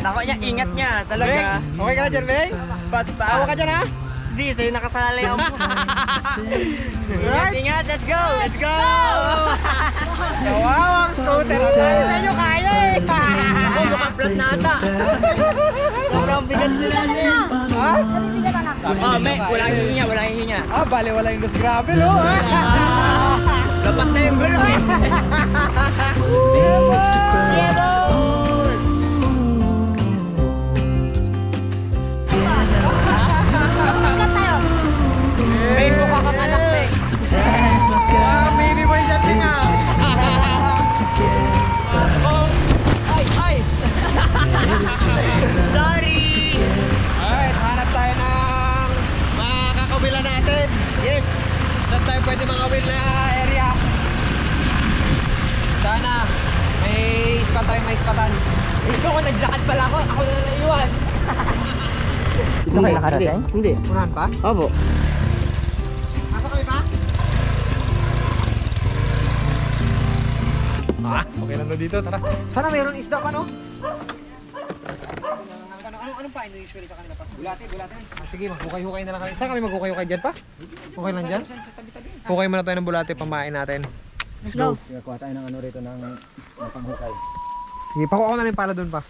Tako niya, ingat niya. Talaga. Beng, okay ka na dyan, Beng? Tawa ka dyan, ha? Hindi, sa'yo nakasalalay ako. Ingat, ingat. Let's go. Let's go. Kawawang scooter. Ang tayo sa inyo, kaya eh. Ako, mukhang flat na ata. Sobrang bigat nila niya. Ha? Oh, may, walang hihinga, walang hihinga. Ah, bale, wala yung dos gravel, oh. Dapat na yung gulong eh. May mukha kang anak eh. Ah, baby boy jumping, ah. Ay, ay! Sorry! Alright, hanap tayo ng makakawila natin. Yes. Saan tayo pwede makawil na area? Sana may spot tayo, may spotan. Ito ko, nagjakad pala ako. Ako na naiwan. Ito kayo nakarating? Hindi. Unahan pa? Opo. Nasa kami pa? Ah, okay na dito, tara. Sana mayroong isda pa, no? Anong pain usually sa kanila pa? Bulate. Sige, maghukay-hukay na lang kami. Saan kami maghukay-hukay dyan pa? Okay lang dyan? Hukay muna tayo ng bulate, pamain natin. Let's go. Sige, pakuha ko na yung pala doon pa.